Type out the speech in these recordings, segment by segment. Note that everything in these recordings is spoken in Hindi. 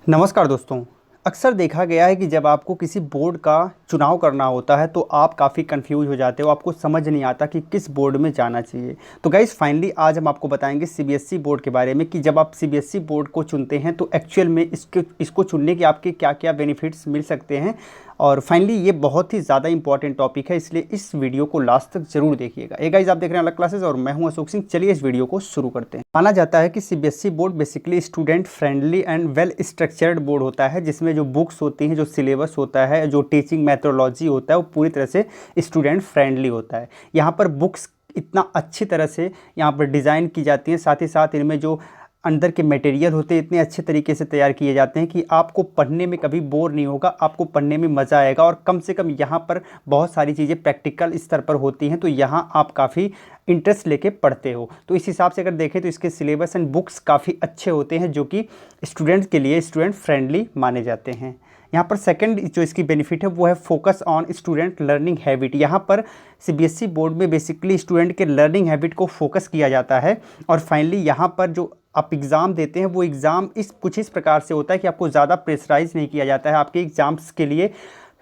नमस्कार दोस्तों। अक्सर देखा गया है कि जब आपको किसी बोर्ड का चुनाव करना होता है तो आप काफ़ी कंफ्यूज हो जाते हो, आपको समझ नहीं आता कि किस बोर्ड में जाना चाहिए। तो गाइस फाइनली आज हम आपको बताएंगे सीबीएसई बोर्ड के बारे में कि जब आप सीबीएसई बोर्ड को चुनते हैं तो एक्चुअल में इसको चुनने के आपके क्या क्या बेनिफिट्स मिल सकते हैं। और फाइनली ये बहुत ही ज़्यादा इंपॉर्टेंट टॉपिक है, इसलिए इस वीडियो को लास्ट तक जरूर देखिएगा। ये गाइस आप देख रहे हैं अलग क्लासेस और मैं हूं अशोक सिंह। चलिए इस वीडियो को शुरू करते हैं। माना जाता है कि CBSE board basically student friendly and well structured board होता है, जिसमें जो बुक्स होती हैं, जो सिलेबस होता है, जो टीचिंग मैथोडोलॉजी होता है वो पूरी तरह से स्टूडेंट फ्रेंडली होता है। यहाँ पर बुक्स इतना अच्छी तरह से यहाँ पर डिज़ाइन की जाती हैं, साथ ही साथ इनमें जो अंदर के मटेरियल होते हैं इतने अच्छे तरीके से तैयार किए जाते हैं कि आपको पढ़ने में कभी बोर नहीं होगा, आपको पढ़ने में मज़ा आएगा। और कम से कम यहाँ पर बहुत सारी चीज़ें प्रैक्टिकल स्तर पर होती हैं, तो यहाँ आप काफ़ी इंटरेस्ट लेके पढ़ते हो। तो इस हिसाब से अगर देखें तो इसके सिलेबस एंड बुक्स काफ़ी अच्छे होते हैं, जो कि स्टूडेंट्स के लिए स्टूडेंट फ्रेंडली माने जाते हैं। यहाँ पर सेकंड जो इसकी बेनिफिट है वो है focus on student learning habit. यहाँ पर सीबीएसई बोर्ड में बेसिकली स्टूडेंट के लर्निंग हैबिट को फोकस किया जाता है। और फाइनली यहाँ पर जो आप एग्ज़ाम देते हैं वो एग्ज़ाम कुछ इस प्रकार से होता है कि आपको ज़्यादा प्रेशराइज नहीं किया जाता है आपके एग्ज़ाम्स के लिए।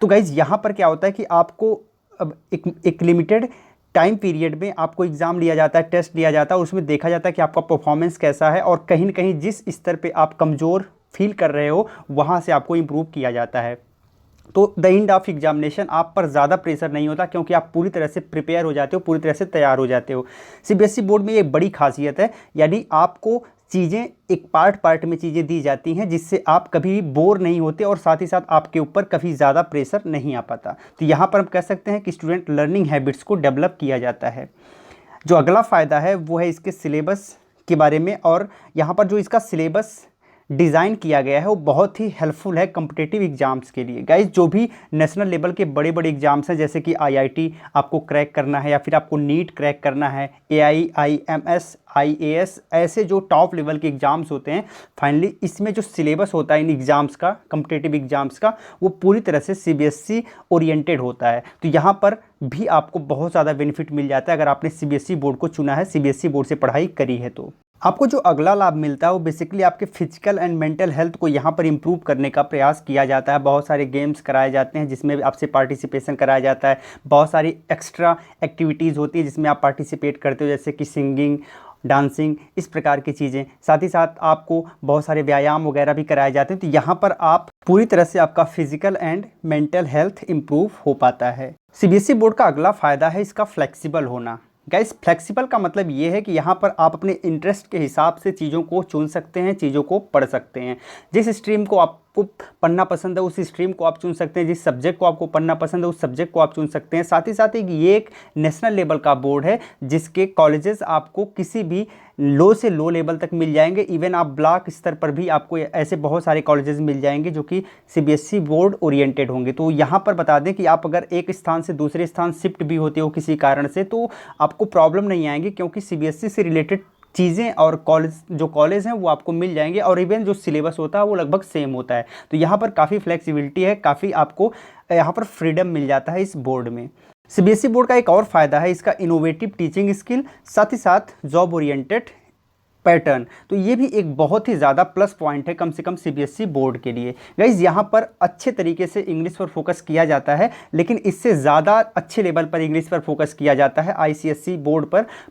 तो गाइज़ यहाँ पर क्या होता है कि आपको अब एक लिमिटेड टाइम पीरियड में आपको एग्ज़ाम लिया जाता है, टेस्ट लिया जाता है, उसमें देखा जाता है कि आपका परफॉर्मेंस कैसा है और कहीं ना कहीं जिस स्तर पे आप कमज़ोर फील कर रहे हो वहाँ से आपको इम्प्रूव किया जाता है। तो द एंड ऑफ एग्जामिनेशन आप पर ज़्यादा प्रेशर नहीं होता, क्योंकि आप पूरी तरह से प्रिपेयर हो जाते हो, पूरी तरह से तैयार हो जाते हो। सीबीएसई बोर्ड में ये बड़ी खासियत है, यानी आपको चीज़ें एक पार्ट पार्ट में चीज़ें दी जाती हैं जिससे आप कभी बोर नहीं होते और साथ ही साथ आपके ऊपर कभी ज़्यादा प्रेशर नहीं आ पाता। तो यहाँ पर हम कह सकते हैं कि स्टूडेंट लर्निंग हैबिट्स को डेवलप किया जाता है। जो अगला फ़ायदा है वो है इसके सिलेबस के बारे में। और यहाँ पर जो इसका सिलेबस डिज़ाइन किया गया है वो बहुत ही हेल्पफुल है कॉम्पिटिटिव एग्जाम्स के लिए। गाइज जो भी नेशनल लेवल के बड़े बड़े एग्जाम्स हैं, जैसे कि आईआईटी आपको क्रैक करना है या फिर आपको नीट क्रैक करना है, एआई, आईएमएस, आईएएस, ऐसे जो टॉप लेवल के एग्जाम्स होते हैं, फाइनली इसमें जो सिलेबस होता है इन एग्ज़ाम्स का, कॉम्पिटिटिव एग्जाम्स का, वो पूरी तरह से सीबीएसई ओरिएंटेड होता है। तो यहाँ पर भी आपको बहुत ज़्यादा बेनिफिट मिल जाता है अगर आपने सीबीएसई बोर्ड को चुना है, सीबीएसई बोर्ड से पढ़ाई करी है। तो आपको जो अगला लाभ मिलता है वो बेसिकली आपके फिजिकल एंड मेंटल हेल्थ को यहाँ पर इम्प्रूव करने का प्रयास किया जाता है। बहुत सारे गेम्स कराए जाते हैं जिसमें आपसे पार्टिसिपेशन कराया जाता है। बहुत सारी एक्स्ट्रा एक्टिविटीज़ होती है जिसमें आप पार्टिसिपेट करते हो, जैसे कि सिंगिंग, डांसिंग, इस प्रकार की चीज़ें। साथ ही साथ आपको बहुत सारे व्यायाम वगैरह भी कराए जाते हैं। तो यहाँ पर आप पूरी तरह से आपका physical and mental health improve हो पाता है। सीबीएसई बोर्ड का अगला फ़ायदा है इसका फ्लेक्सिबल होना। गाइस फ्लेक्सिबल का मतलब ये है कि यहाँ पर आप अपने इंटरेस्ट के हिसाब से चीज़ों को चुन सकते हैं, चीज़ों को पढ़ सकते हैं। जिस स्ट्रीम को आपको पढ़ना पसंद है उस स्ट्रीम को आप चुन सकते हैं, जिस सब्जेक्ट को आपको पढ़ना पसंद है उस सब्जेक्ट को आप चुन सकते हैं। साथ ही साथ ये एक नेशनल लेवल का बोर्ड है जिसके कॉलेजेस आपको किसी भी लो से लो लेवल तक मिल जाएंगे। इवन आप ब्लॉक स्तर पर भी आपको ऐसे बहुत सारे कॉलेजेस मिल जाएंगे जो कि सीबीएसई बोर्ड ओरिएंटेड होंगे। तो यहाँ पर बता दें कि आप अगर एक स्थान से दूसरे स्थान शिफ्ट भी होते हो किसी कारण से, तो आपको प्रॉब्लम नहीं आएगी, क्योंकि सीबीएसई से रिलेटेड चीज़ें और कॉलेज हैं वो आपको मिल जाएंगे। और इवन जो सिलेबस होता है वो लगभग सेम होता है। तो यहाँ पर काफ़ी फ्लेक्सिबिलिटी है, काफ़ी आपको यहाँ पर फ्रीडम मिल जाता है इस बोर्ड में। सीबीएसई बोर्ड का एक और फ़ायदा है इसका इनोवेटिव टीचिंग स्किल, साथ ही साथ जॉब ओरिएंटेड पैटर्न। तो ये भी एक बहुत ही ज़्यादा प्लस पॉइंट है कम से कम सीबीएसई बोर्ड के लिए। गाइज यहाँ पर अच्छे तरीके से इंग्लिश पर फोकस किया जाता है, लेकिन इससे ज़्यादा अच्छे लेवल पर इंग्लिश पर फोकस किया जाता है आईसीएसई बोर्ड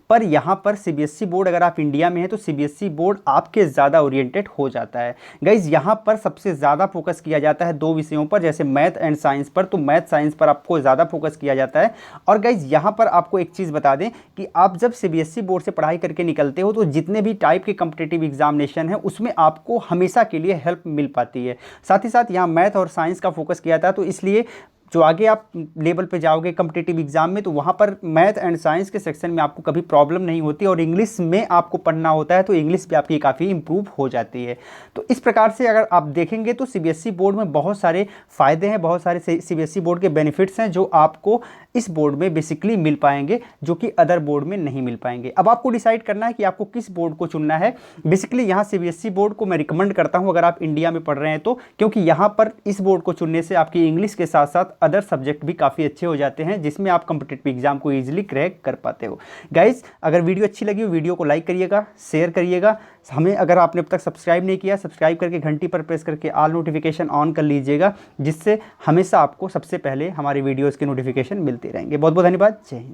पर यहाँ पर सीबीएसई बोर्ड, अगर आप इंडिया में हैं तो सीबीएसई बोर्ड आपके ज़्यादा ओरिएंटेड हो जाता है। गाइज यहाँ पर सबसे ज़्यादा फोकस किया जाता है दो विषयों पर, जैसे मैथ एंड साइंस पर। तो मैथ साइंस पर आपको ज़्यादा फोकस किया जाता है। और गाइज यहाँ पर आपको एक चीज़ बता दें कि आप जब सीबीएसई बोर्ड से पढ़ाई करके निकलते हो तो जितने भी टाइप के कॉम्पिटिटिव एग्जामिनेशन है उसमें आपको हमेशा के लिए हेल्प मिल पाती है। साथ ही साथ यहाँ मैथ और साइंस का फोकस किया था, तो इसलिए जो आगे आप लेवल पे जाओगे कॉम्पिटिटिव एग्जाम में तो वहाँ पर मैथ एंड साइंस के सेक्शन में आपको कभी प्रॉब्लम नहीं होती। और इंग्लिश में आपको पढ़ना होता है तो इंग्लिश भी आपकी काफ़ी इंप्रूव हो जाती है। तो इस प्रकार से अगर आप देखेंगे तो सीबीएसई बोर्ड में बहुत सारे फ़ायदे हैं, बहुत सारे सीबीएसई बोर्ड के बेनिफिट्स हैं जो आपको इस बोर्ड में बेसिकली मिल पाएंगे, जो कि अदर बोर्ड में नहीं मिल पाएंगे। अब आपको डिसाइड करना है कि आपको किस बोर्ड को चुनना है। बेसिकली यहाँ सीबीएसई बोर्ड को मैं रिकमेंड करता हूँ अगर आप इंडिया में पढ़ रहे हैं तो, क्योंकि यहाँ पर इस बोर्ड को चुनने से आपकी इंग्लिश के साथ साथ अदर सब्जेक्ट भी काफ़ी अच्छे हो जाते हैं, जिसमें आप कॉम्पिटिटिव एग्जाम को ईजिली क्रैक कर पाते हो। गाइज अगर वीडियो अच्छी लगी हो वीडियो को लाइक करिएगा, शेयर करिएगा। हमें अगर आपने अब तक सब्सक्राइब नहीं किया, सब्सक्राइब करके घंटी पर प्रेस करके ऑल नोटिफिकेशन ऑन कर लीजिएगा, जिससे हमेशा आपको सबसे पहले हमारी वीडियोज़ के नोटिफिकेशन मिलते रहेंगे। बहुत बहुत धन्यवाद। जय हिंद।